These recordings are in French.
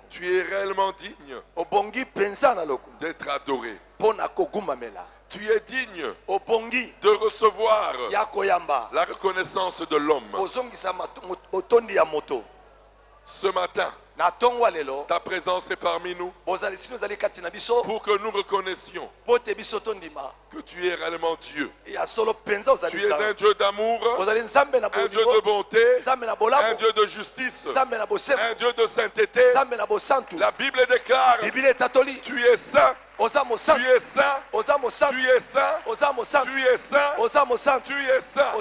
Tu es réellement digne d'être adoré. Tu es digne de recevoir la reconnaissance de l'homme. Ce matin, ta présence est parmi nous pour que nous reconnaissions que tu es réellement Dieu. Tu es un Dieu d'amour, un Dieu de bonté, un Dieu de justice, un Dieu de sainteté. La Bible déclare, tu es saint. Tu es saint, tu es saint, tu es saint, tu es saint.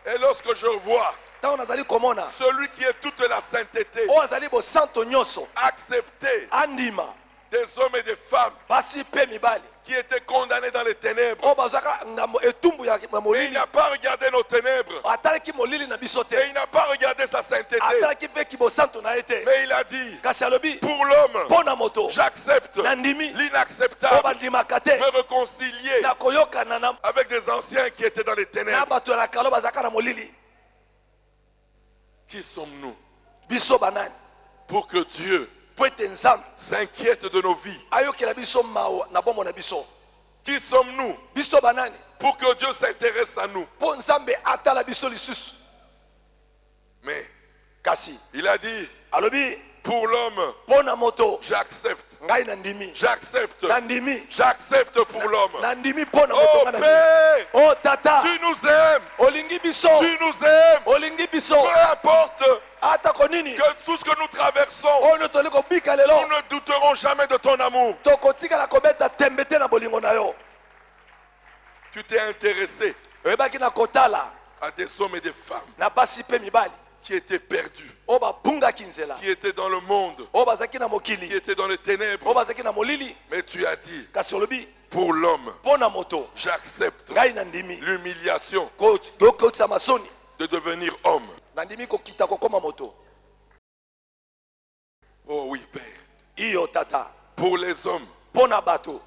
Et lorsque je vois celui qui est toute la sainteté, accepter des hommes et des femmes qui étaient condamnés dans les ténèbres, et il n'a pas regardé nos ténèbres, et il n'a pas regardé sa sainteté, mais il a dit, pour l'homme, j'accepte l'inacceptable, me réconcilier avec des anciens qui étaient dans les ténèbres. Qui sommes-nous pour que Dieu s'inquiète de nos vies? Qui sommes-nous pour que Dieu s'intéresse à nous? Mais il a dit, pour l'homme, j'accepte. J'accepte pour l'homme. Oh Père, tu nous aimes. Tu nous aimes. Peu importe que tout ce que nous traversons, nous ne douterons jamais de ton amour. Tu t'es intéressé à des hommes et des femmes qui étaient perdus, qui étaient dans le monde, qui étaient dans les ténèbres. Mais tu as dit, pour l'homme, j'accepte l'humiliation de devenir homme. Oh oui, Père. Pour les hommes,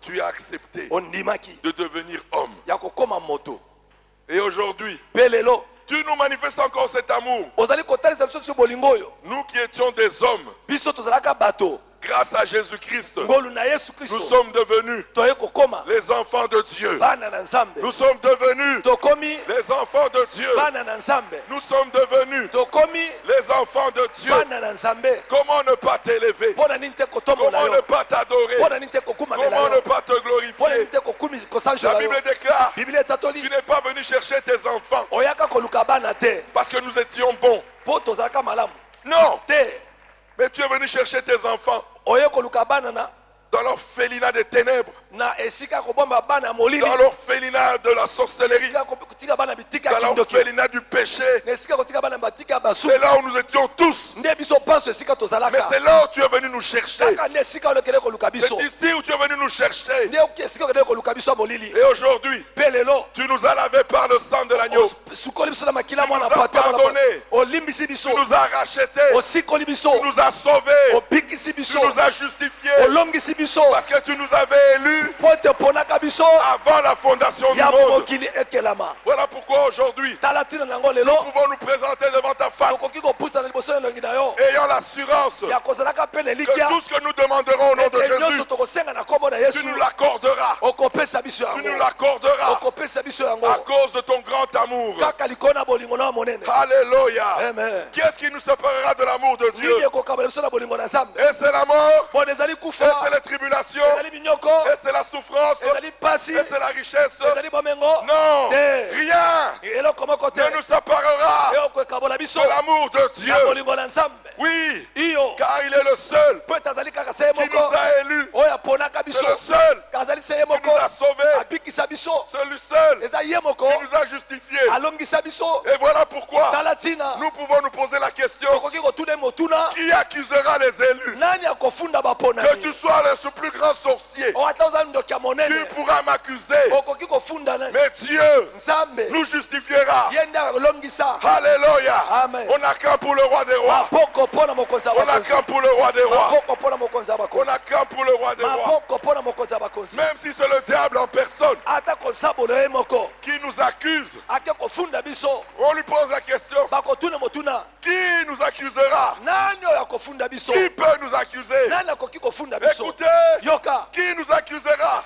tu as accepté de devenir homme. Et aujourd'hui, tu nous manifestes encore cet amour. Nous qui étions des hommes, grâce à Jésus-Christ, nous sommes devenus les enfants de Dieu. Nous sommes devenus les enfants de Dieu. Nous sommes devenus les enfants de Dieu. Comment ne pas t'élever? Comment ne pas t'adorer? Comment ne pas te glorifier? La Bible déclare, tu n'es pas venu chercher tes enfants parce que nous étions bons. Non, mais tu es venu chercher tes enfants dans l'orphelinat des ténèbres, dans l'orphelinat de la sorcellerie, dans l'orphelinat du péché. C'est là où nous étions tous. Mais c'est là où tu es venu nous chercher. C'est ici où tu es venu nous chercher. Et aujourd'hui, tu nous as lavé par le sang de l'agneau. Tu nous as pardonné. Tu nous as rachetés. Tu nous as sauvés. Tu nous as justifiés. Parce que tu nous avais élus avant la fondation du monde. Voilà pourquoi aujourd'hui, nous pouvons nous présenter devant ta face, ayant l'assurance que tout ce que nous demanderons au nom de Jésus, tu nous l'accorderas. Tu nous l'accorderas à cause de ton grand amour. Alléluia. Qui est-ce qui nous séparera de l'amour de Dieu? Et c'est la mort, et c'est les tribulations, et c'est la souffrance, et c'est la richesse. Non, rien ne nous séparera de l'amour de Dieu. Oui, car il est le seul qui nous a élus. C'est le seul qui nous a sauvés. C'est le seul qui nous a justifiés. Et voilà pourquoi nous pouvons nous poser la question, qui accusera les élus? Que tu sois le plus grand sorcier, tu pourras m'accuser, mais Dieu nous justifiera. Alléluia. On n'a qu'un pour le roi des rois. On acclame pour le roi des rois. On acclame pour le roi des rois. Même si c'est le diable en personne qui nous accuse, on lui pose la question. Qui nous accusera? Qui peut nous accuser? Écoutez, qui nous accusera?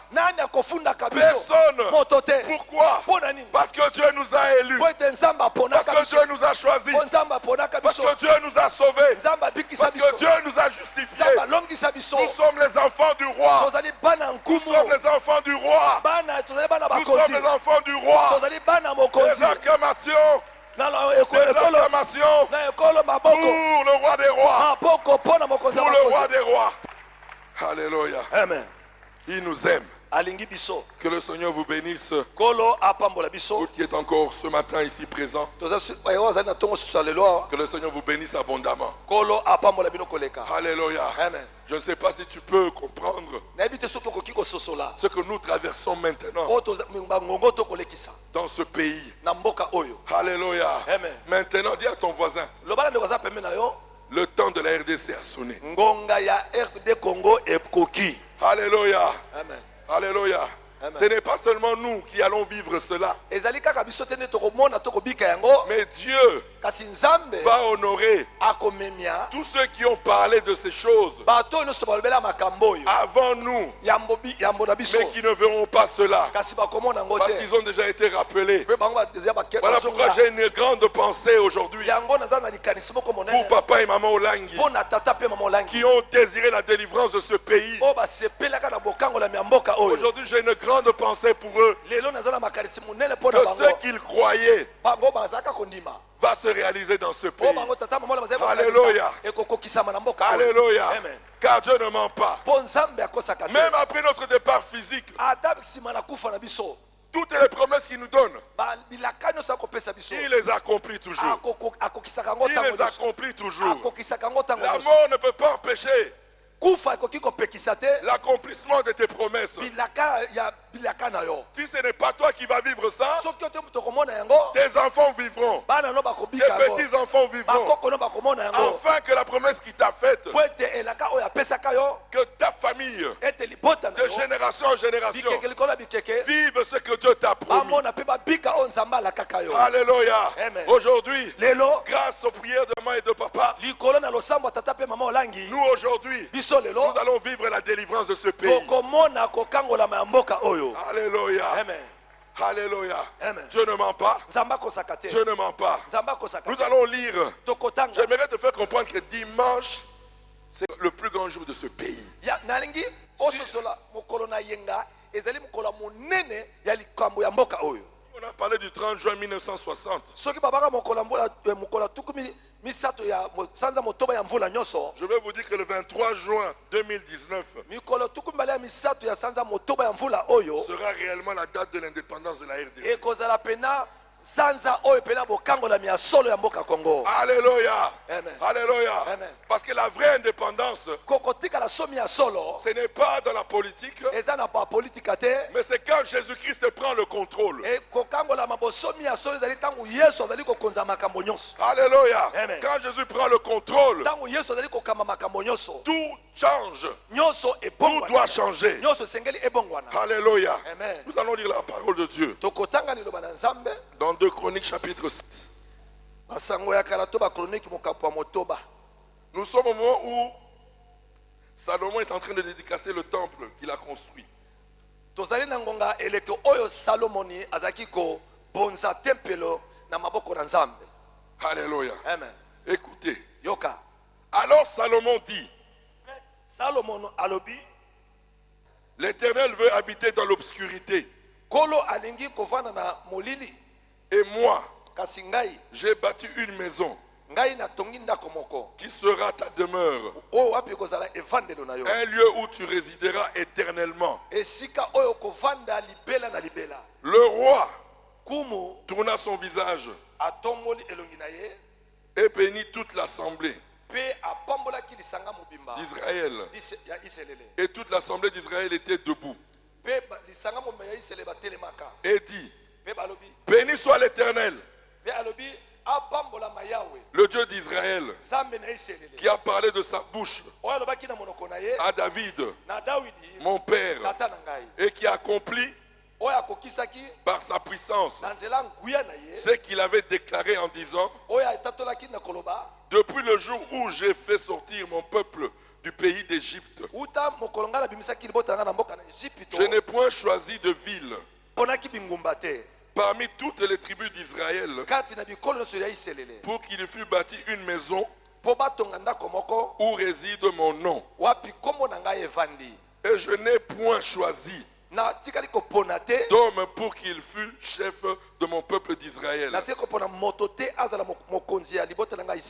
Personne. Pourquoi? Parce que Dieu nous a élus. Parce que Dieu nous a choisis. Parce que Dieu nous a sauvés. Parce que Dieu nous a justifiés. Nous sommes les enfants du roi. Nous sommes les enfants du roi. Nous sommes les enfants du roi. Les acclamations. Les acclamations pour le roi des rois. Pour le roi des rois. Alléluia. Amen. Il nous aime. Que le Seigneur vous bénisse. Vous qui êtes encore ce matin ici présent. Que le Seigneur vous bénisse abondamment. Alléluia. Amen. Je ne sais pas si tu peux comprendre ce que nous traversons maintenant dans ce pays. Alléluia. Amen. Maintenant, dis à ton voisin, le temps de la RDC a sonné. Alléluia. Amen. Alléluia. Amen. Ce n'est pas seulement nous qui allons vivre cela. Mais Dieu va honorer tous ceux qui ont parlé de ces choses avant nous, mais qui ne verront pas cela parce qu'ils ont déjà été rappelés. Voilà pourquoi j'ai une grande pensée aujourd'hui pour papa et maman Olangi qui ont désiré la délivrance de ce pays. Aujourd'hui, j'ai une grande pensée pour eux. Que ce qu'ils croyaient va se réaliser dans ce pays. Alléluia. Alléluia. Car Dieu ne ment pas. Même après notre départ physique, toutes les promesses qu'il nous donne, il les accomplit toujours. Il les accomplit toujours. La mort ne peut pas empêcher l'accomplissement de tes promesses. Si ce n'est pas toi qui vas vivre ça, tes enfants vivront, tes petits-enfants vivront, afin que la promesse qui t'a faite, que ta famille, de génération en génération, vive ce que Dieu t'a promis. Alléluia. Aujourd'hui, grâce aux prières de maman et de papa, nous aujourd'hui, nous allons vivre la délivrance de ce pays. Alléluia. Amen. Alléluia. Amen. Dieu ne ment pas. Dieu ne ment pas. Nous allons lire. J'aimerais te faire comprendre que dimanche, c'est le plus grand jour de ce pays. On a parlé du 30 juin 1960. Je vais vous dire que le 23 juin 2019 sera réellement la date de l'indépendance de la RDC. Alléluia. Amen. Alléluia. Amen. Parce que la vraie indépendance, ce n'est pas dans la politique, mais c'est quand Jésus-Christ prend le contrôle. Alléluia. Amen. Quand Jésus prend le contrôle, tout change. Tout doit changer. Alléluia. Amen. Nous allons lire la parole de Dieu dans 2 Chroniques chapitre 6. Nous sommes au moment où Salomon est en train de dédicacer le temple qu'il a construit. Alléluia. Amen. Écoutez. Yoka. Alors Salomon dit, Salomon alobi, l'Éternel veut habiter dans l'obscurité. Kolo alingi kovana na molili. Et moi, Kasi ngai, j'ai bâti une maison ngai na tongi ndako moko. qui sera ta demeure. O wapi kozala evandelo na yo. Un lieu où tu résideras éternellement. Esika oyo kovanda libela na libela. Le roi Kumu tourna son visage atomboli elongi na ye. et bénit toute l'assemblée Pe apambola ki lisanga mobimba. d'Israël. Ya iselele. Et toute l'assemblée d'Israël était debout. Pe lisanga mobimba ya isele batelemaka. Et dit, Pe balobi. béni soit l'Éternel, Pe alobi apambola mayawe. le Dieu d'Israël, qui a parlé de sa bouche à David, mon père, et qui a accompli par sa puissance ce qu'il avait déclaré en disant: depuis le jour où j'ai fait sortir mon peuple du pays d'Égypte, je n'ai point choisi de ville parmi toutes les tribus d'Israël pour qu'il fût bâti une maison où réside mon nom. Et je n'ai point choisi d'homme pour qu'il fût chef de mon peuple d'Israël.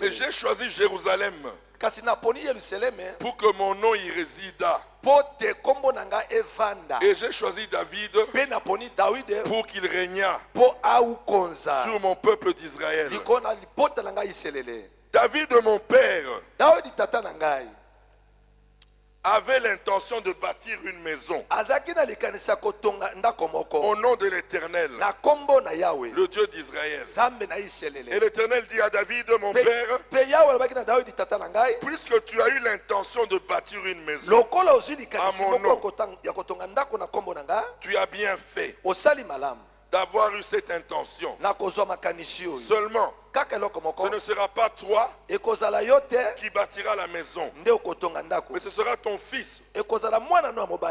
Mais j'ai choisi Jérusalem pour que mon nom y résidât. Et j'ai choisi David pour qu'il régnât sur mon peuple d'Israël. David, mon père, avait l'intention de bâtir une maison au nom de l'Éternel, le Dieu d'Israël. Et l'Éternel dit à David, mon père: puisque tu as eu l'intention de bâtir une maison à mon nom, tu as bien fait d'avoir eu cette intention. Seulement, ce ne sera pas toi qui bâtira la maison, mais ce sera ton fils,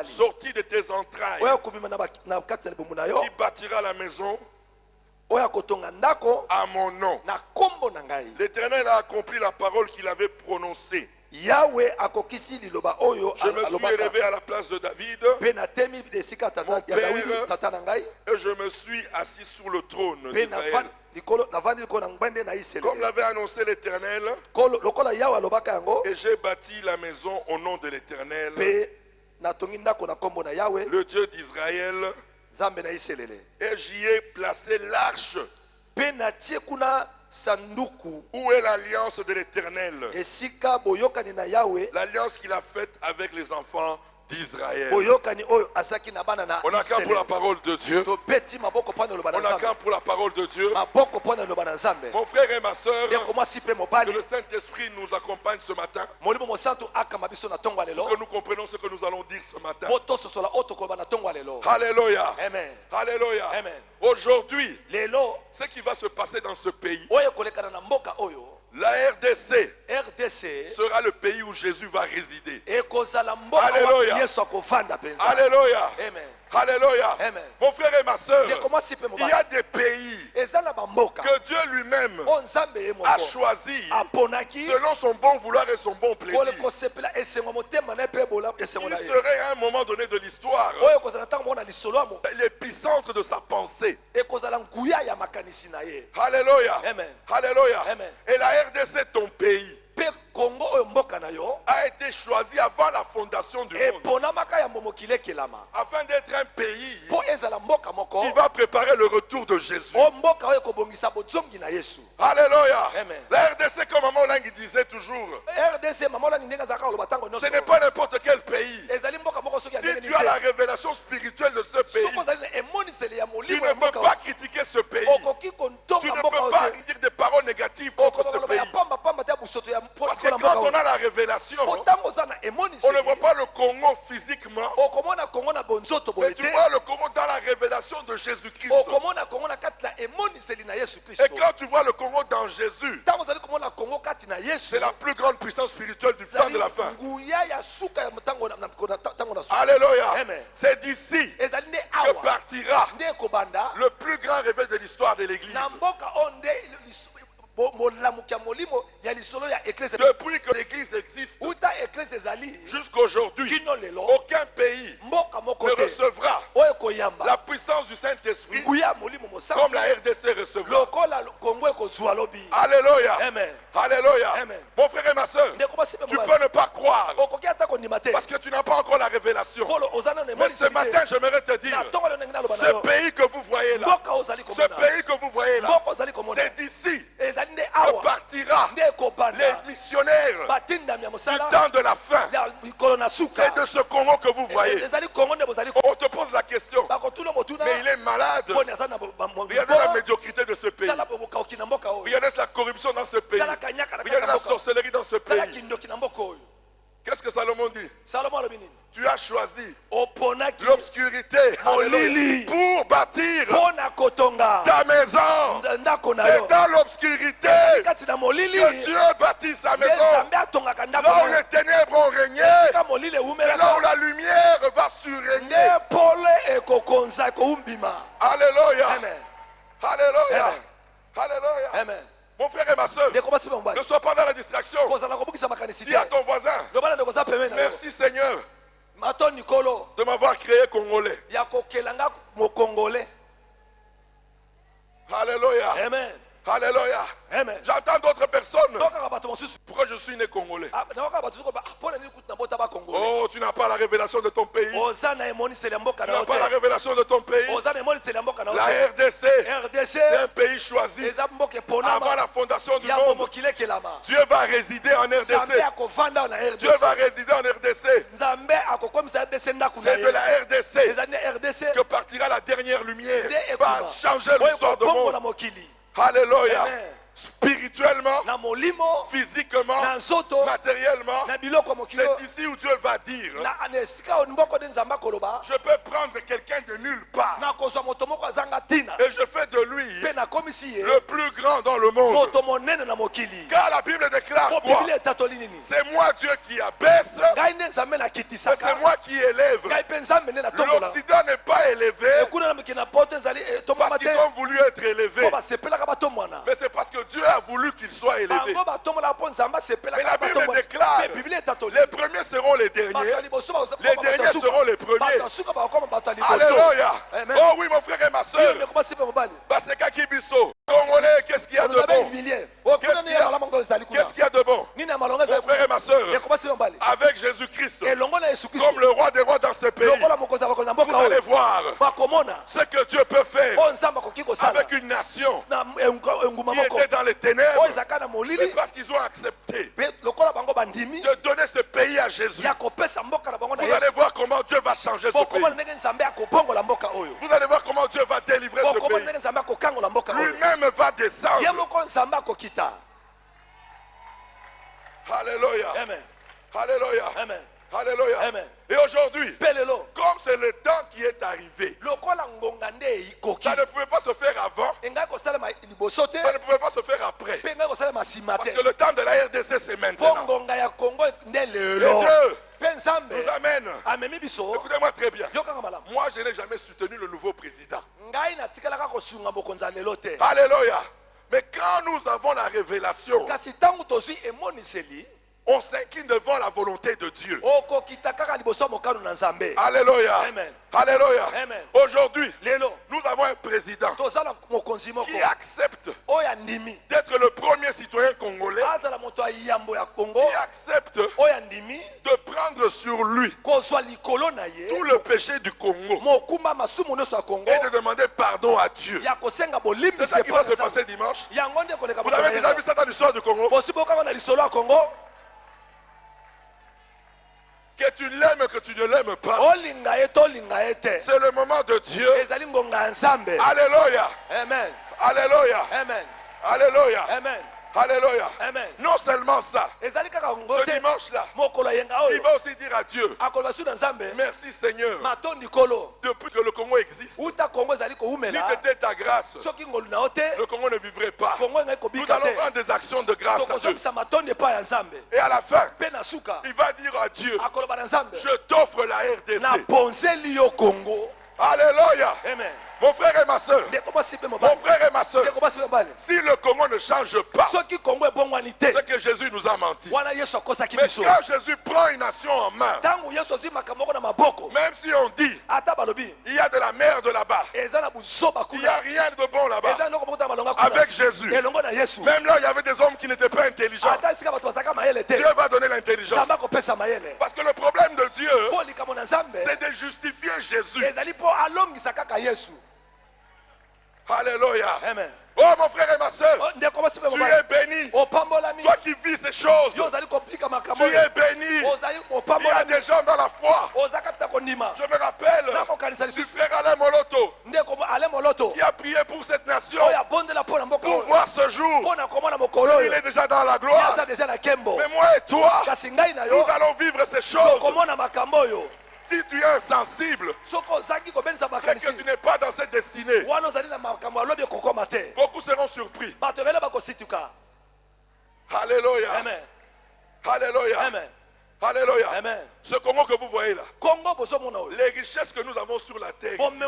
sorti de tes entrailles, qui bâtira la maison à mon nom. L'Éternel a accompli la parole qu'il avait prononcée. Je me suis élevé à la place de David, mon père, et je me suis assis sur le trône d'Israël. Comme l'avait annoncé l'Éternel, et j'ai bâti la maison au nom de l'Éternel, le Dieu d'Israël, et j'y ai placé l'arche. Où est l'alliance de l'Éternel? L'alliance qu'il a faite avec les enfants d'Israël. On a qu'un pour la parole de Dieu. On a qu'un pour la parole de Dieu. Mon frère et ma soeur, que le Saint-Esprit nous accompagne ce matin, pour que nous comprenions ce que nous allons dire ce matin. Alléluia. Amen. Alléluia. Amen. Aujourd'hui, ce qui va se passer dans ce pays, la RDC sera le pays où Jésus va résider. Alléluia. Alléluia. Amen. Alléluia. Amen. Mon frère et ma soeur, il y a des pays que Dieu lui-même a choisi selon son bon vouloir et son bon plaisir. Il serait à un moment donné de l'histoire l'épicentre de sa pensée. Alléluia. Amen. Alléluia. Amen. Et la RDC, ton pays, a été choisi avant la fondation du monde, afin d'être un pays qui va préparer le retour de Jésus. Alléluia. Amen. La RDC, comme Maman Lang disait toujours, ce n'est pas n'importe quel pays. Si tu as la révélation spirituelle de ce pays, tu ne peux pas critiquer ce pays. Tu ne peux pas dire des paroles négatives contre ce pays. Parce que quand on a la révélation, on ne voit pas le Congo physiquement, mais tu vois le Congo dans la révélation de Jésus-Christ. Et quand tu vois le Congo dans Jésus, c'est la plus grande puissance spirituelle du temps de la fin. Alléluia. Amen. C'est d'ici que partira le plus grand réveil de l'histoire de l'Église. Depuis que l'Église existe jusqu'à aujourd'hui, aucun pays ne recevra la puissance du Saint-Esprit comme la RDC recevra. Alléluia. Amen. Alléluia. Amen. Mon frère et ma soeur, tu peux ne pas croire parce que tu n'as pas encore la révélation. Mais ce matin, j'aimerais te dire, ce pays que vous voyez là, c'est d'ici que partira les missionnaires du temps de la fin. C'est de ce Congo que vous voyez. On te pose la question, mais il est malade. Regardez la médiocrité de ce pays. Regardez la corruption dans ce pays. molili pour bâtir mpona kotonga ta maison. ndako na C'est yo dans l'obscurité kati na molili que Dieu bâtit sa nde maison. nzambe atongaka ndako Là où na yo les ténèbres ont régné, esika molili c'est là où ewumelaka la lumière va surrégner. nde pole ekokonza ekoumbima. Alléluia. Amen. Alléluia. Amen. Alléluia. Amen. Mon frère et ma soeur, ndeko basi bamobali ne sois pas dans la distraction. kozala kobukisa makanisi Dis à te ton voisin, lobana ndeko za pembeni na yo merci Seigneur mato nikolo de m'avoir créé congolais. ya kokelanga mokongole. Alléluia. Amen. Alléluia. Amen. J'entends d'autres personnes. tokaka bato mosusu Pourquoi je suis né congolais? nakoka bato soki mpona nini kutu na bota bakongole Oh, tu n'as pas la révélation de ton pays. oza na emoniseli ya mboka Tu na n'as yo pas la te révélation de ton pays. oza na emoniseli ya mboka na yo La te RDC, RDC c'est un pays choisi eza mboka avant eponama la fondation du ya monde. momokili ekelama. Dieu va résider en nzambe RDC. akovanda na Dieu va RDC résider en RDC. nzambe akokomisa RDC ndako na C'est de la ye RDC eza nde RDC que partira la dernière lumière. nde Va ekoma changer oyo l'histoire du ekobongola monde. mokili. Alléluia. Amen. Spirituellement, na molimo physiquement, na nzoto matériellement, na biloko ya mokili c'est ici où Dieu va dire, na esika oyo mboko nde nzambe akoloba je peux prendre quelqu'un de nulle part nakozwa moto moko azanga ntina et je fais de lui mpe nakomisi ye le plus grand dans le monde. moto monene na mokili. Car la Bible déclare Po quoi? biblia etatoli nini? C'est moi Dieu qui abaisse, ngai nde nzambe et c'est nakitisaka moi qui élève. ngai mpe nzambe nde natombola. L'Occident n'est pas élevé ekuna na mokili na poto ezali etombama parce te qu'ils ont voulu être élevés, mpo basepelaka batomwana mais c'est parce que Dieu a voulu qu'ils soient élevés. bango batombolaka mpo nzambe Mais asepelaka la Bible batomwana. déclare, Mpe biblia etatoli les premiers seront les bato ya derniers, liboso les derniers seront les premiers. bato ya suka bakokoma bato ya liboso. Alléluia. Amen. Oh oui, mon frère et ma Iyo soeur. ndeko basi mpe mobali Baseka Kibiso. Congolais, qu'est-ce qu'il y a de nous avez bon? humilié. Qu'est-ce qu'il y a? Qu'est-ce qu'il y a de bon? nini ya malonga Mon ezali frère et ma soeur, ndeko basi mpe mobali avec Jésus-Christ, elongo na yesu comme kristo le roi des rois dans ce pays, lokola mokonzi ya bakonzi ya vous mboka allez oyo voir bakomona ce que Dieu peut faire oyo nzambe akoki kosala avec une nation na enguma qui moko était dans les ténèbres, oyo ezalaka na mais molili parce qu'ils ont accepté mpe lokola bango bandimi de donner ce pays à Jésus. ya kopesa mboka na bango na Vous allez yesu voir comment Dieu va changer ce pays. bokomona ndenge nzambe akobongola mboka oyo Vous allez voir comment Dieu va délivrer ce bokomona pays. ndenge nzambe akokangola mboka oyo Lui-même va ye descendre. moko nzambe akokita. Alléluia. Amen. Alléluia. Amen. Alléluia. Amen. Et aujourd'hui, mpe lelo comme c'est le temps qui est arrivé, lokola ngonga nde eyikoki ça ne pouvait pas se faire avant, engai kosalema liboso te ça ne pouvait pas se faire après. mpe engai kosalema nsima Parce te que le temps de la RDC, c'est mpo maintenant. ngonga ya kongo nde Et lelo Dieu mpe nzambe nous amène. amemi biso. Écoutez-moi très bien. yokanga malamu Moi, je n'ai jamais soutenu le nouveau président. ngai natikalaka kosunga mokonzi ya lelo te Alléluia. Mais quand nous avons la révélation, kasi ntango tozwi emoniseli on s'incline devant la volonté de Dieu. okokita kaka liboso ya mokano na nzambe. Alléluia. Amen. Alléluia. Amen. Aujourd'hui, lelo nous avons un président toza na mokonzi moko qui accepte oyo andimi d'être le premier citoyen congolais, azala moto ya yambo ya kongo qui accepte oyo andimi de prendre sur lui kozwa likolo na ye tout le péché du Congo mokumba masumu nyonso ya kongo et de demander pardon à Dieu. ya kosenga C'est bolimbisi ça qui va se epai na passer Nzambe. dimanche. yango nde koleka Vous avez déjà vu ça dans l'histoire du Congo? bosi bokanga na lisolo ya kongo Que tu l'aimes, que tu ne l'aimes pas, olinga ye tolinga ye te c'est le moment de Dieu. ezali ngonga ya nzambe. Alléluia. Amen. Alléluia. Amen. Alléluia. Amen. Alléluia. Amen. Non seulement ça, ezali kaka ngo ce te dimanche-là, mokolo yenga il oyo va aussi dire à Dieu, akoloba su na nzambe merci Seigneur, matondi kolo depuis que le Congo existe, uta kongo ezali n'eût koumela été ta grâce, soki ngolu na yo te le Congo ne vivrait pas. kongo engai Nous kobika allons te rendre des actions de grâce à Dieu. tokozongisa matondi epai ya nzambe. Et à la fin, mpe na suka il va dire à Dieu, akoloba na nzambe je t'offre la RDC. naponzeli yo kongo. Alléluia. Amen. Mon frère et ma soeur, ndeko basi mpe mon mobali frère et ma soeur, ndeko basi mpe mobali si le Congo ne change pas, soki kongo ebongwani te c'est que Jésus nous a menti. wana yesu akosaki Mais biso. quand Jésus prend une nation en main, ntango yesu azwi makambo moko na maboko même si on dit, ata balobi il y a de la merde là-bas, eza na buzoba il n'y a kuna rien de bon là-bas, eza eloko moko ta malonga kuna avec Jésus. elongo na yesu Même là, il y avait des hommes qui n'étaient pas intelligents. ata esika bato bazalaka mayele te Dieu va donner l'intelligence. nzambe akopesa mayele Parce que le problème de Dieu, mpo likambo na nzambe c'est de justifier Jésus. ezali mpo alongisa kaka yesu. Alléluia. Amen. Oh mon frère et ma soeur, Oh, ndeko basi mpe tu mobali es béni. opambolami Toi qui vis ces choses, yo ozali kopika tu makambo es oyo béni. ozali Il y a opambolami des gens dans la foi. oza kati na kondima Je me rappelle nakokanisa du lisusu frère Alain Moloto ndeko ale moloto qui a prié pour cette nation oyo abondela mpo na mboka pour oyo voir ce jour. mpo na komona mokolo Il oyo est déjà dans la gloire. aza deja na nkembo Mais moi et toi, kasi ngai na nous yo allons vivre ces choses. tokomona makambo oyo. Si tu es insensible, c'est que tu n'es pas dans cette destinée. Beaucoup seront surpris. Alléluia. Amen. Alléluia. Amen. Alléluia. Amen. Ce Congo que vous voyez là, les richesses que nous avons sur la terre, ici,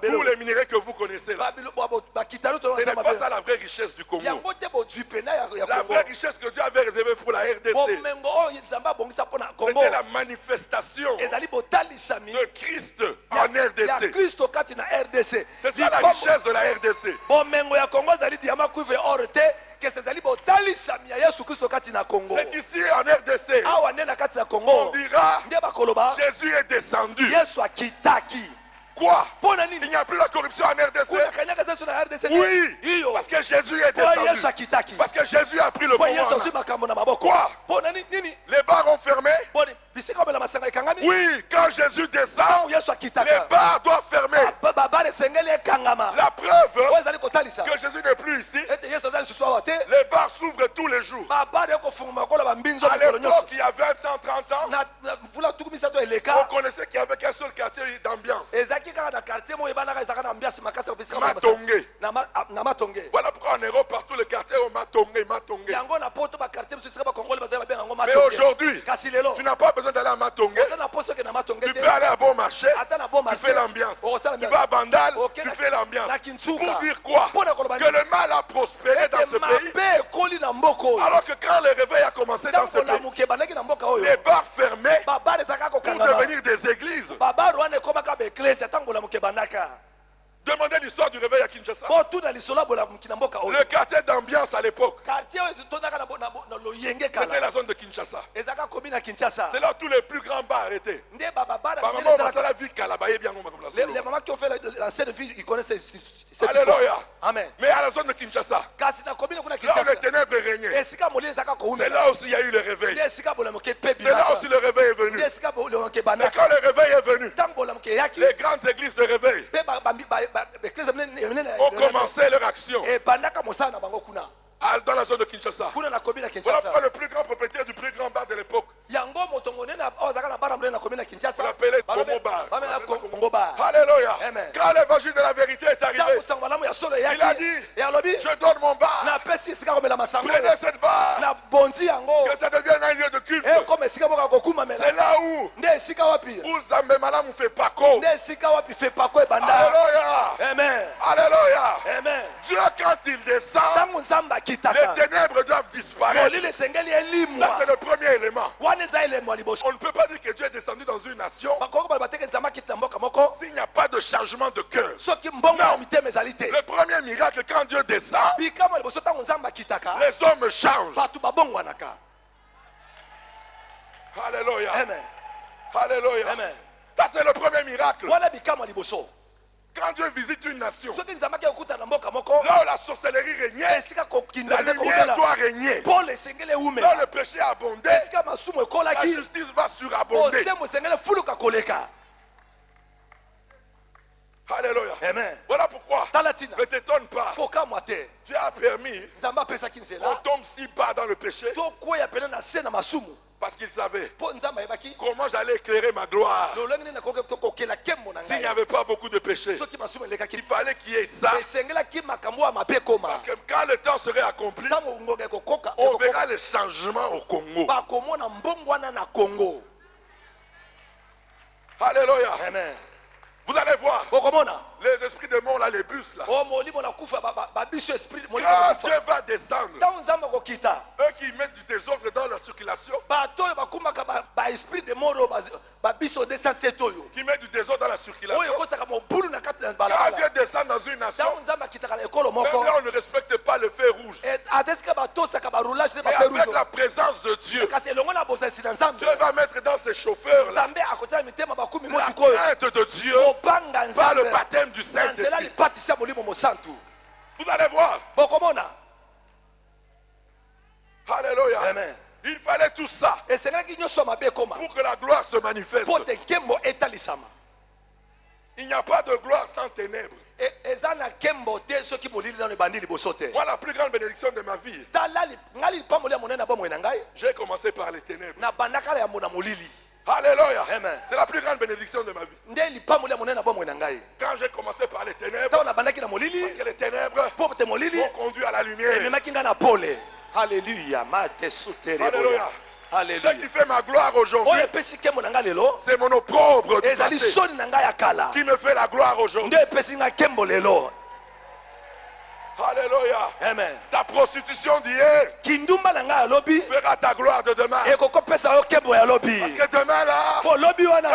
tous les minéraux que vous connaissez là, ce n'est pas ça la vraie richesse du Congo. La vraie richesse que Dieu avait réservée pour la RDC, c'était la manifestation de Christ en RDC. C'est ça la richesse de la RDC. C'est ici en RDC on dira Jésus est descendu. Quoi? Il n'y a plus la corruption en RDC? Oui, parce que Jésus est descendu. Parce que Jésus a pris le pouvoir. Quoi? Les bars ont fermé? Oui, quand Jésus descend, les bars doivent fermer. La preuve que Jésus n'est plus ici, les bars s'ouvrent tous les jours. À l'époque, il y a 20 ans, 30 ans, on connaissait qu'il n'y avait qu'un seul quartier d'ambiance. Matongé. Voilà pourquoi en Europe, partout le quartier est Matongé. Mais aujourd'hui, tu n'as pas besoin d'aller à Matongé. Tu peux aller à Bon Marché, tu fais l'ambiance. Tu vas à Bandal, tu fais l'ambiance. Pour dire quoi? Que le mal a prospéré dans ce pays. Alors que quand le réveil a commencé dans ce pays, les bars fermés pour devenir des églises. Demandez l'histoire du réveil à Kinshasa. Le quartier d'ambiance à l'époque, c'était la zone de Kinshasa. C'est là où tous les plus grands bars étaient. Les mamans qui ont fait l'ancienne vie, ils connaissent cette histoire. Alléluia. Amen. Mais à la zone de Kinshasa, là où les ténèbres régnaient, c'est là aussi il y a eu le réveil. C'est là aussi le réveil est venu. Et quand le réveil est venu, les grandes églises de réveil ont commencé leur action dans la zone de Kinshasa. Voilà pourquoi le plus grand propriétaire du plus grand bar de l'époque, on l'appelait Congo Bar. Alléluia. Quand l'évangile de la vérité est arrivé, il a dit, je donne mon bar. Prenez cette barre, que ça devienne un lieu de culte. C'est là où Zambé Malam fait Paco. Alléluia. Amen. Alléluia. Amen. Dieu, quand il descend, les ténèbres doivent disparaître. Ça, c'est le premier élément. On ne peut pas dire que Dieu est descendu dans une nation s'il n'y a pas de changement de cœur. Non. Le premier miracle, quand Dieu descend, les hommes changent. Alléluia. Amen. Alléluia. Amen. Ça, c'est le premier miracle. Quand Dieu visite une nation, là où la sorcellerie régnait, la lumière doit régner. Là où le péché a abondé, la justice va surabonder. Alléluia. Amen. Voilà pourquoi ne t'étonne pas. Dieu a permis qu'on tombe si bas dans le péché parce qu'il savait comment j'allais éclairer ma gloire. S'il n'y avait pas beaucoup de péché, il fallait qu'il y ait ça. Parce que quand le temps serait accompli, on verra les changements au Congo. Alléluia. Amen. Vous allez voir les esprits de mort là, les bus là. Quand Dieu va descendre, eux qui mettent du désordre dans la circulation, qui mettent du désordre dans la circulation, quand Dieu descend dans une nation, même là on ne respecte pas le feu rouge. Mais avec la présence de Dieu, Dieu va mettre dans ses chauffeurs là, la crainte de Dieu par le baptême du Saint-Esprit. Vous allez voir. Alléluia. Amen. Il fallait tout ça pour que la gloire se manifeste. Il n'y a pas de gloire sans ténèbres. Moi, la plus grande bénédiction de ma vie, j'ai commencé par les ténèbres. Alléluia. Amen. C'est la plus grande bénédiction de ma vie. Quand j'ai commencé par les ténèbres, parce que les ténèbres m'ont conduit à la lumière. Alléluia. Alléluia. Alléluia. Ce qui fait ma gloire aujourd'hui, c'est mon opprobre du passé qui me fait la gloire aujourd'hui. Alléluia. Amen. Ta prostitution d'hier fera ta gloire de demain. Parce que demain là, quand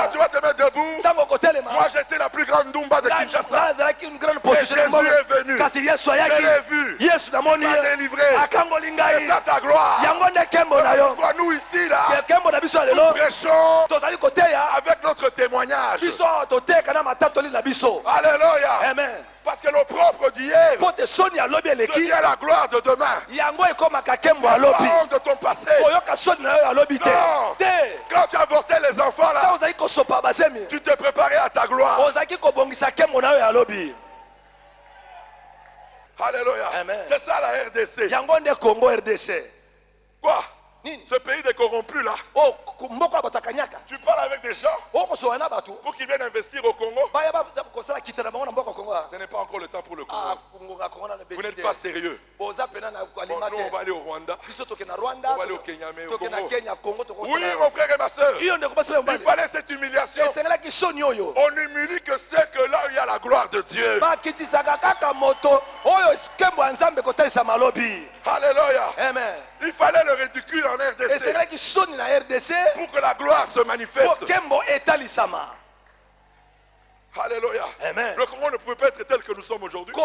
tu vas te mettre debout, moi j'étais la plus grande Ndumba de Kinshasa. Et Jésus est venu. Je l'ai vu. Il m'a délivré. Et ça ta gloire. Pourquoi nous ici là, nous prêchons avec notre témoignage. Alléluia. Amen. Parce que l'opprobre d'hier devient la gloire de demain. Pas honte de ton passé. Non. Quand tu avortais les enfants là, tu t'es préparé à ta gloire. Alléluia. C'est ça la RDC. Quoi? Ce pays des corrompus là. Tu parles avec des gens pour qu'ils viennent investir au Congo. Ce n'est pas encore le temps pour le Congo. Vous n'êtes pas sérieux. Bon, nous on va aller au Rwanda. On va aller au Kenya, mais au Congo. Oui, mon frère et ma soeur. Il fallait cette humiliation. On n'humilie que c'est que là où il y a la gloire de Dieu. Alléluia. Amen. Il fallait le ridicule en RDC pour que la gloire se manifeste. Alléluia. Amen. Le Congo ne pouvait pas être tel que nous sommes aujourd'hui.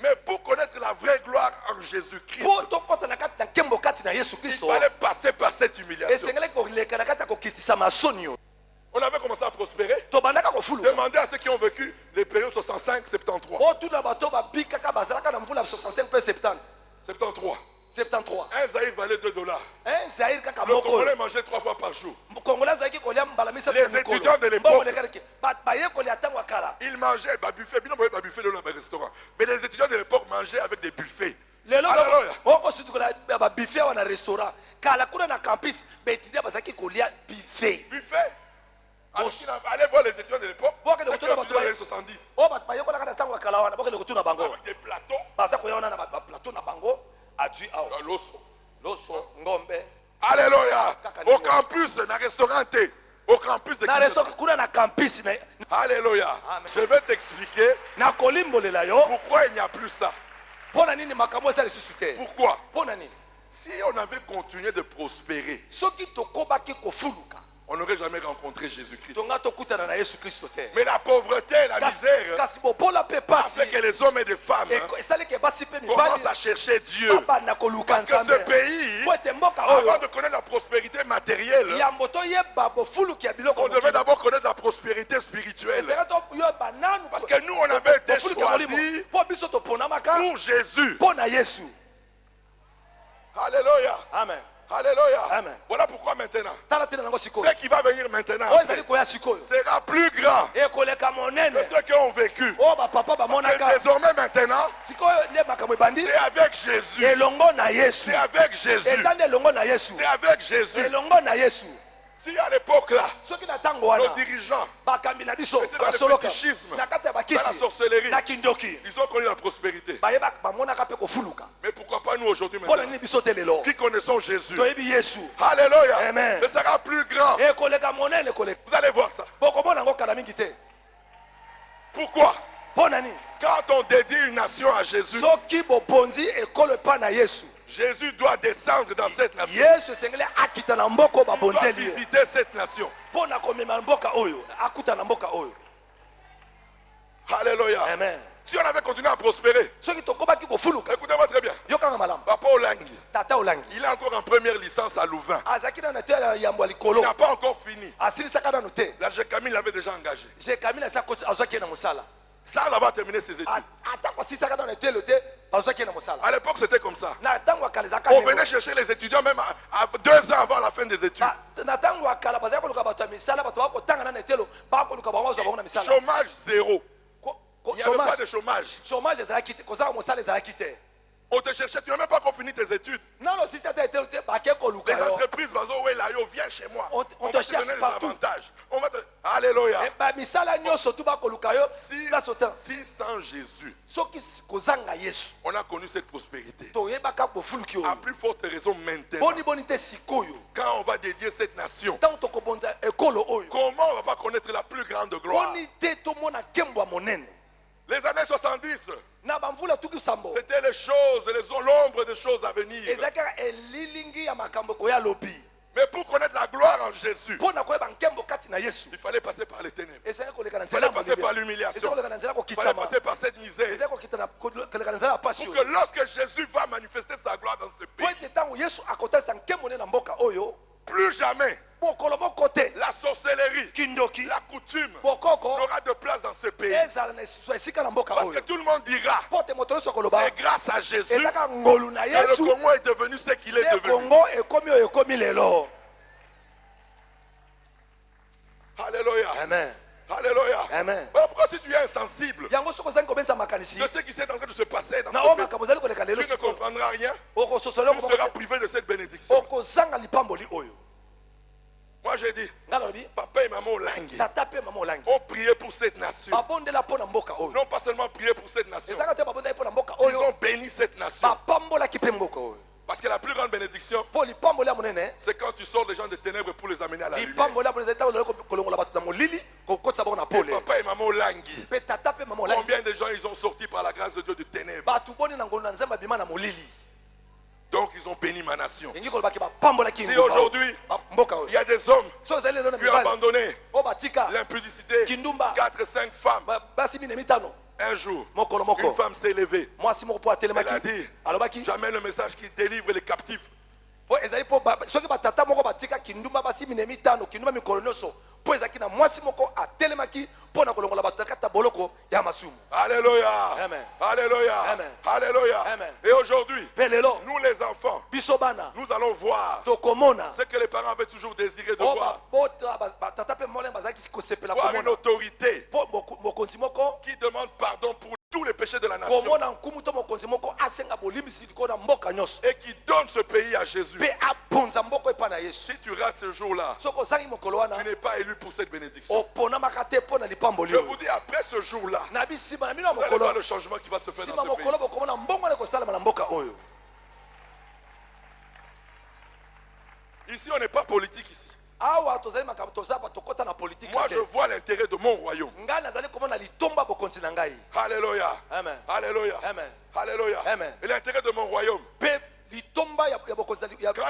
Mais pour connaître la vraie gloire en Jésus-Christ, il fallait passer par cette humiliation. On avait commencé à prospérer. Demandez à ceux qui ont vécu les périodes 65, 73. 73. Un zaïr valait $2. Le Congolais mangeait 3 fois par jour. Les étudiants de l'époque, ils mangeaient buffet. Buffet dans les restaurants. Mais les étudiants de l'époque mangeaient avec des buffets. Alléluia. Buffet. Allez voir les étudiants de l'époque. Dans les 70. Avec des plateaux. Alléluia. Au campus, dans le restaurant. Au campus de Alléluia. Je vais t'expliquer pourquoi il n'y a plus ça. Pourquoi? Si on avait continué de prospérer, on n'aurait jamais rencontré Jésus-Christ. Mais la pauvreté et la misère a fait que les hommes et les femmes commencent à chercher Dieu. Parce que ce pays, avant de connaître la prospérité matérielle, on devait d'abord connaître la prospérité spirituelle. Parce que nous, on avait été choisis pour Jésus. Alléluia. Amen. Alléluia. Amen. Voilà pourquoi maintenant, ce qui va venir maintenant sera plus grand que ceux qui ont vécu. Parce que désormais maintenant, c'est avec Jésus. C'est avec Jésus. C'est avec Jésus. Si à l'époque là, nos dirigeants étaient dans le fétichisme, dans la sorcellerie, ils ont connu la prospérité. Mais pourquoi pas nous aujourd'hui maintenant, qui connaissons Jésus? Alléluia. Amen. Ce sera plus grand. Vous allez voir ça. Pourquoi? Quand on dédie une nation à Jésus, Jésus doit descendre dans cette nation. Il doit visiter cette nation. Alléluia. Amen. Si on avait continué à prospérer, écoutez-moi très bien. Papa Olangi, il est encore en première licence à Louvain. Il n'a pas encore fini. La GECAMI l'avait déjà engagé. Sans avoir terminé ses études. À l'époque, c'était comme ça. On venait chercher les étudiants même à 2 ans avant la fin des études. Chômage zéro. Il n'y avait pas de chômage. On te cherchait, tu n'as même pas encore fini tes études. Non, non, si ça t'a été Les entreprises, viens chez moi. On va te te cherche donner des partout. avantages. On va te... Alléluia. Si sans Jésus, on a connu cette prospérité, à plus forte raison maintenant, quand on va dédier cette nation, comment on ne va pas connaître la plus grande gloire? Les années 70, c'était les choses, l'ombre des choses à venir. Mais pour connaître la gloire en Jésus, il fallait passer par les ténèbres. Il fallait passer par l'humiliation. Il fallait passer par cette misère. Pour que lorsque Jésus va manifester sa gloire dans ce pays, plus jamais la sorcellerie, la coutume n'aura de place dans ce pays. Parce que tout le monde dira, c'est grâce à Jésus que le Congo est devenu ce qu'il est devenu. Alléluia. Amen. Alléluia. Amen. Alors pourquoi si tu es insensible de ce qui est en train de se passer dans ce pays, tu ne comprendras rien. Tu seras privé de cette bénédiction. Moi j'ai dit, papa et maman Olangi ont prié pour cette nation. Non pas seulement prié pour cette nation, ils ont béni cette nation. Parce que la plus grande bénédiction, c'est quand tu sors les gens des ténèbres pour les amener à la lumière. Et papa et maman Olangi, combien de gens ils ont sorti par la grâce de Dieu du ténèbre? Donc ils ont béni ma nation. Si aujourd'hui il y a des hommes qui ont abandonné l'impudicité, 4-5 femmes, un jour, une femme s'est levée. Elle a dit, jamais le message qui délivre les captifs. Alléluia. Amen. Alléluia. Amen. Alléluia. Amen. Et aujourd'hui, Pelelo. nous les enfants, nous allons voir ce que les parents avaient toujours désiré de voir. Voir une autorité qui demande pardon pour tous les péchés de la nation et qui donne ce pays à Jésus. Si tu rates ce jour-là, tu n'es pas élu pour cette bénédiction. Je vous dis, après ce jour-là, vous allez voir le changement qui va se faire dans ce pays. Ici, on n'est pas politique ici. Moi, je vois l'intérêt de mon royaume. Alléluia. Amen. Alléluia. Amen. Alléluia. Amen. Et l'intérêt de mon royaume. Quand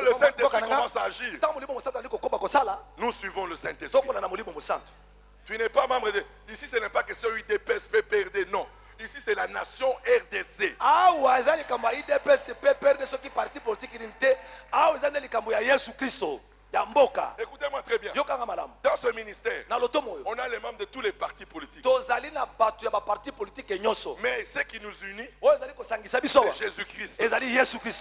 le Saint-Esprit commence à agir, nous suivons le Saint-Esprit. Tu n'es pas membre de... Ici, ce n'est pas question UDPS, PPRD, non. Ici, c'est la nation RDC. Écoutez-moi très bien. Dans ce ministère, on a les membres de tous les partis politiques. Mais ce qui nous unit, c'est Jésus-Christ.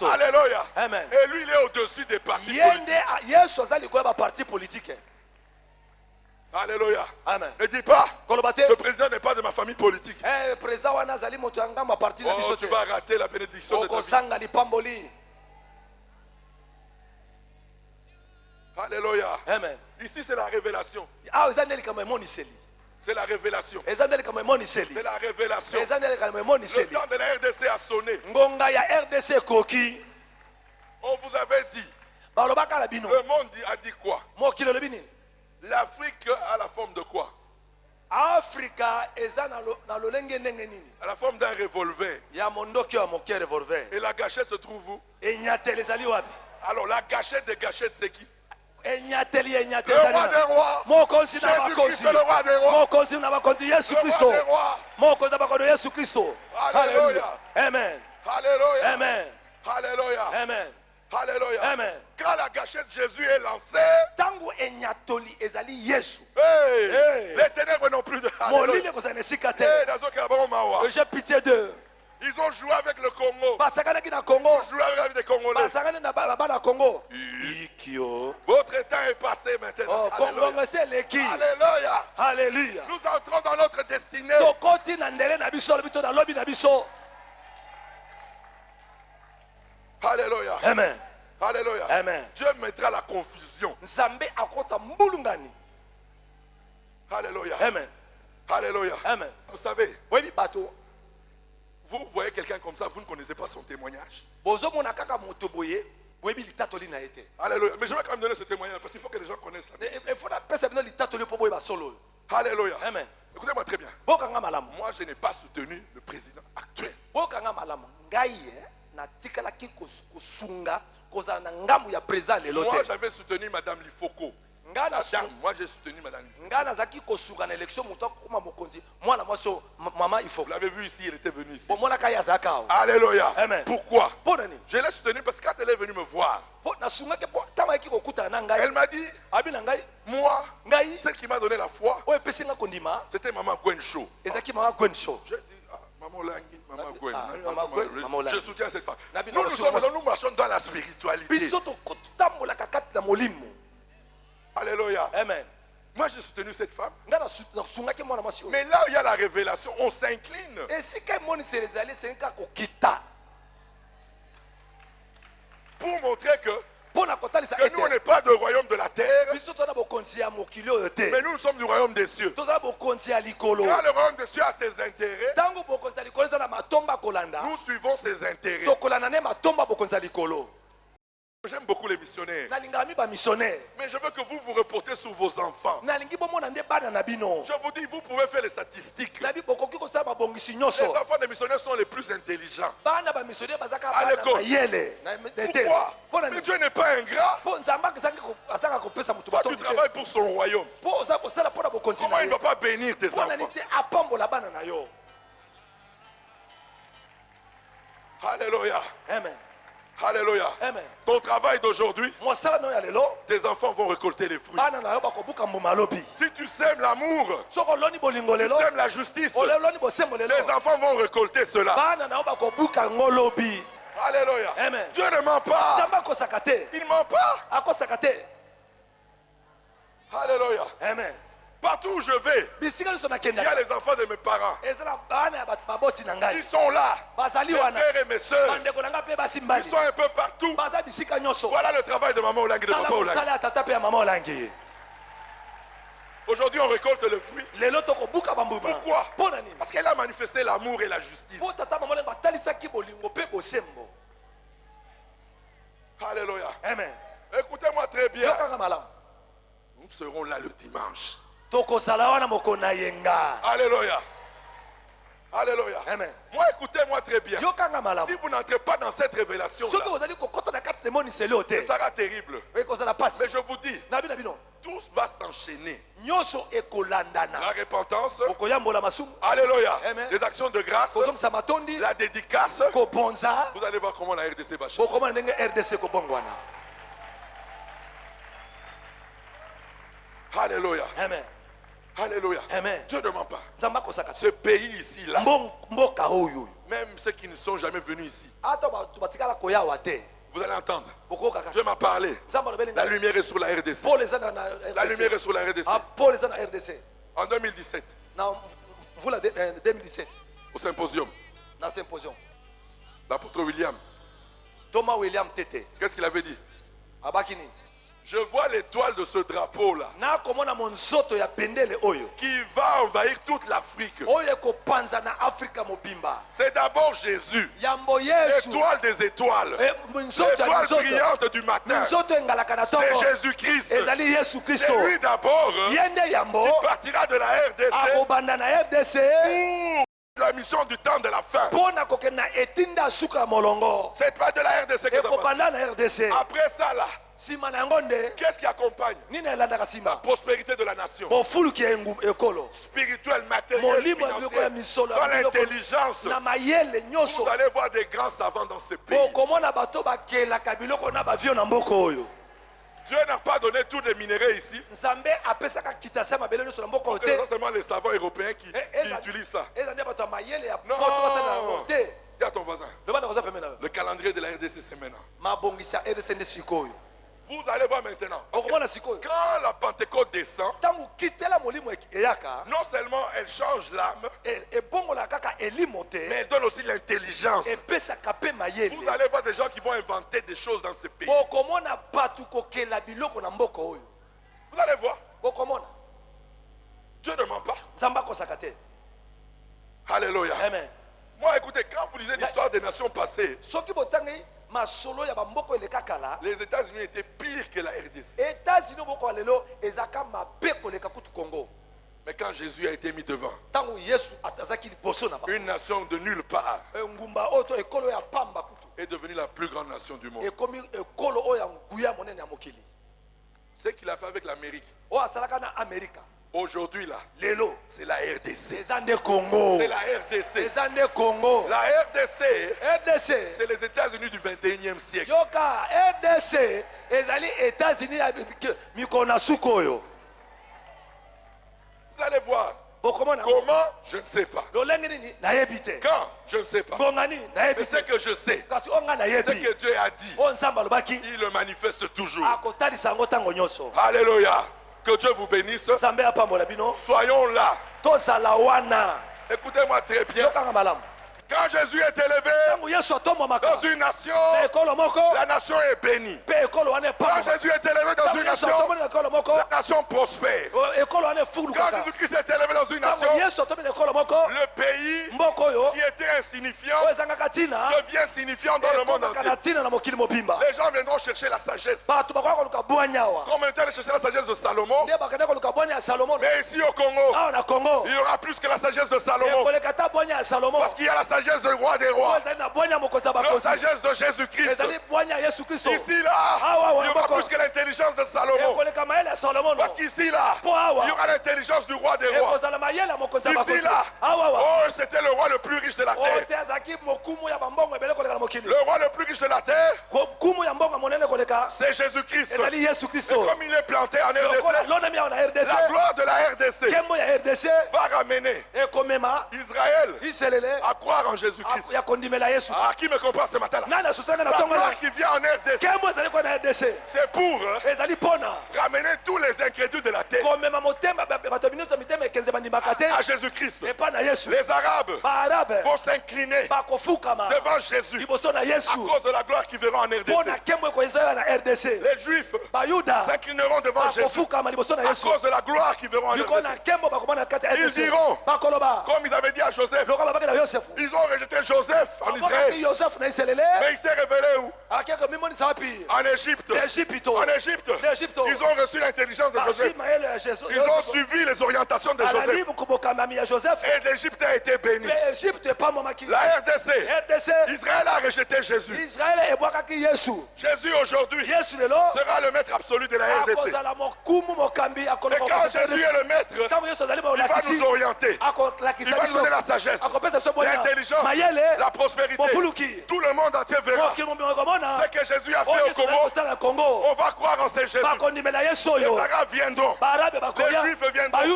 Alléluia. Amen. Et lui, il est au-dessus des partis politiques. Alléluia. Amen. Ne dis pas, le président n'est pas de ma famille politique. Oh, tu vas rater la bénédiction de ta vie. Alléluia. Amen. Ici, c'est la révélation. C'est la révélation. C'est la révélation. Le temps de la RDC a sonné. On vous avait dit. Le monde a dit quoi? L'Afrique a la forme de quoi? À la forme d'un revolver. Et la gâchette se trouve où? Alors la gâchette des gâchettes, c'est qui? Le roi des rois. Jésus-Christ, le roi des rois. Alléluia. Amen. Alléluia. Amen. Alléluia. Amen. Alléluia. Amen. Quand la gâchette de Jésus est lancée, les ténèbres n'ont plus de... Alléluia. J'ai pitié d'eux. Ils ont joué avec le Congo. Ils ont joué avec des Congolais. Votre temps est passé maintenant. Alléluia. Alléluia. Nous entrons dans notre destinée. Alléluia. Amen. Alléluia. Amen. Dieu mettra la confusion. Nzambe akota mbulungani. Alléluia. Amen. Alléluia. Amen. Vous savez, Oui, bateau. vous voyez quelqu'un comme ça, vous ne connaissez pas son témoignage. Bozo mona kaka moto boye. Oui, litatoli na été. Alléluia. Mais je vais quand même donner ce témoignage parce qu'il faut que les gens connaissent la Bible. Il faut la personne litatoli pour boye ba solo. Alléluia. Amen. Écoutez-moi très bien. Bokanga malamu. Moi, je n'ai pas soutenu le président actuel. Bokanga malamu. Ngai na tikala ki kosunga koza na ngamu ya président lelo te. Moi, j'avais soutenu Madame Lifoko. Moi, j'ai soutenu Madame Lifoko. Ngana zaki kosunga na élection muto kuma mokonzi. Mwana mwaso maman Ifoko. Vous l'avez vu ici, elle était venue ici. Mwana kaya zakao. Alléluia. Amen. Pourquoi? Ponani. Je l'ai soutenue parce que quand elle est venue me voir, elle m'a dit, moi, celle qui m'a donné la foi, c'était Maman Gwen Show. J'ai dit, Maman Gwen, je soutiens cette femme. Nous marchons dans la spiritualité. Alléluia. Amen. Moi, j'ai soutenu cette femme. Mais là où il y a la révélation, on s'incline. Pour montrer que nous, on n'est pas du royaume de la terre, mais nous sommes du royaume des cieux. Quand le royaume des cieux a ses intérêts, nous suivons ses intérêts. J'aime beaucoup les missionnaires. Mais je veux que vous vous reportez sur vos enfants. Je vous dis, vous pouvez faire les statistiques. Les enfants des missionnaires sont les plus intelligents à l'école. Pourquoi? Mais Dieu n'est pas ingrat. Toi, tu travailles pour son royaume. Comment il ne va pas bénir tes enfants? Alléluia. Amen. Alléluia. Amen. Ton travail d'aujourd'hui, tes enfants vont récolter les fruits. Si tu sèmes l'amour, tu sèmes la justice, tes enfants vont récolter cela. Alléluia. Amen. Dieu ne ment pas. Il ne ment pas. Alléluia. Amen. Partout où je vais, il y a les enfants de mes parents. Ils sont là. Mes frères et mes soeurs. Ils sont un peu partout. Voilà le travail de maman Olangi, de papa Olangi. Aujourd'hui, on récolte le fruit. Pourquoi? Parce qu'elle a manifesté l'amour et la justice. Alléluia. Amen. Écoutez-moi très bien. Nous serons là le dimanche. Alléluia. Alléluia. Amen. Moi, écoutez-moi très bien. Si vous n'entrez pas dans cette révélation, ça sera terrible. Mais je vous dis, tout va s'enchaîner. La repentance. Alléluia. Amen. Les actions de grâce. La dédicace. Vous allez voir comment la RDC va changer. Alléluia. Amen. Alléluia. Amen. Dieu ne ment pas. Ce pays ici, là, même ceux qui ne sont jamais venus ici, vous allez entendre. Dieu m'a parlé. La lumière est sur la RDC. La lumière est sur la RDC. En 2017. 2017. Au symposium. L'apôtre William. Thomas William Tete. Qu'est-ce qu'il avait dit? Je vois l'étoile de ce drapeau-là qui va envahir toute l'Afrique. C'est d'abord Jésus, l'étoile des étoiles, l'étoile brillante du matin. C'est Jésus-Christ. C'est lui d'abord qui partira de la RDC pour la mission du temps de la fin. C'est pas de la RDC que ça va. Après ça là, qu'est-ce qui accompagne la prospérité de la nation? Spirituelle, matérielle, financière, dans l'intelligence. Vous allez voir des grands savants dans ce pays. Dieu n'a pas donné tous les minéraux ici. C'est seulement les savants européens qui utilisent ça. Non. Dis à ton voisin. Le calendrier de la RDC, c'est maintenant. Vous allez voir maintenant. Parce que quand la Pentecôte descend, non seulement elle change l'âme, mais elle donne aussi l'intelligence. Vous allez voir des gens qui vont inventer des choses dans ce pays. Vous allez voir. Dieu ne ment pas. Alléluia. Amen. Moi, écoutez, quand vous lisez l'histoire des nations passées, les États-Unis étaient pires que la RDC. Mais quand Jésus a été mis devant, une nation de nulle part est devenue la plus grande nation du monde. Ce qu'il a fait avec l'Amérique. Aujourd'hui là, c'est la RDC. C'est la RDC. La RDC, c'est les États-Unis du 21e siècle. Vous allez voir. Comment? Je ne sais pas. Quand? Je ne sais pas. Mais ce que je sais, ce que Dieu a dit, il le manifeste toujours. Alléluia. Que Dieu vous bénisse. Soyons là. Écoutez-moi très bien. Quand Jésus est élevé dans une nation, la nation est bénie. Quand Jésus est élevé dans une nation, la nation prospère. Quand Jésus-Christ est élevé dans une nation, le pays qui était insignifiant devient signififiant dans le monde entier. Les gens viendront chercher la sagesse. Comme ils étaient chercher la sagesse de Salomon. Mais ici au Congo, il y aura plus que la sagesse de Salomon. Parce qu'il y a la sagesse du roi des rois, la sagesse de Jésus-Christ. Ici là, il y aura plus que l'intelligence de Salomon. Parce qu'ici là, il y aura l'intelligence du roi des rois. Ici là, oh, c'était le roi le plus riche de la terre. Le roi le plus riche de la terre, c'est Jésus-Christ. Et comme il est planté en RDC, la gloire de la RDC va ramener Israël à croire en Jésus-Christ. Ah, qui me comprend ce matin-là? La gloire qui vient en RDC, c'est pour ramener tous les incrédules de la terre à Jésus-Christ. Les Arabes vont s'incliner devant Jésus à cause de la gloire qui verra en RDC. Les Juifs s'inclineront devant Jésus à cause de la gloire qui verront en RDC. Ils diront, comme ils avaient dit à Joseph, ils ont rejeté Joseph en Israël. Mais il s'est révélé où? En Égypte. En Égypte, ils ont reçu l'intelligence de Joseph. Ils ont suivi les orientations de Joseph. Et l'Égypte a été bénie. La RDC, Israël a rejeté Jésus. Jésus aujourd'hui sera le maître absolu de la RDC. Et quand Jésus est le maître, il va nous orienter. Il va nous donner la sagesse, l'intelligence, la prospérité. Tout le monde entier verra ce que Jésus a fait au Congo. On va croire en ce Jésus. Les Arabes viendront, les Juifs viendront,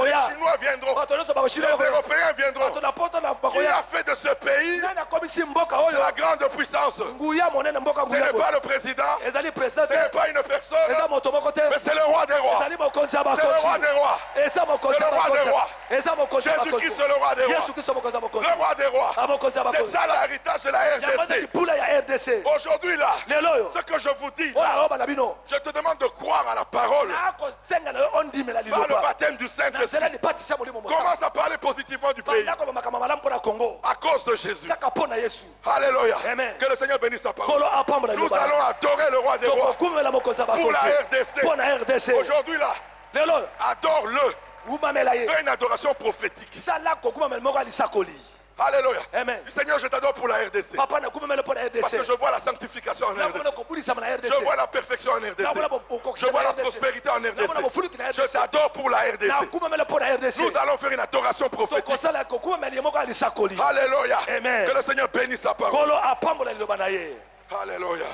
les Chinois viendront, les Européens viendront. Qui a fait de ce pays la grande puissance? Ce n'est pas le président, ce n'est pas une personne, mais c'est le roi des rois. C'est le roi des rois. C'est le roi des rois. Jésus-Christ est le roi des rois. Le roi des rois. C'est ça l'héritage de la RDC. Aujourd'hui là, ce que je vous dis là, je te demande de croire à la parole. Par le baptême du Saint-Esprit, commence à parler positivement du pays à cause de Jésus. Alléluia. Que le Seigneur bénisse ta parole. Nous allons adorer le roi des rois pour la RDC. Aujourd'hui là, adore-le. Fais une adoration prophétique. Alléluia. Amen. Seigneur, je t'adore pour la RDC. Parce que je vois la sanctification en RDC. Je vois la perfection en RDC. Je vois la prospérité en RDC. Je t'adore pour la RDC. Nous allons faire une adoration prophétique. Alléluia. Amen. Que le Seigneur bénisse sa parole. Alléluia.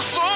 son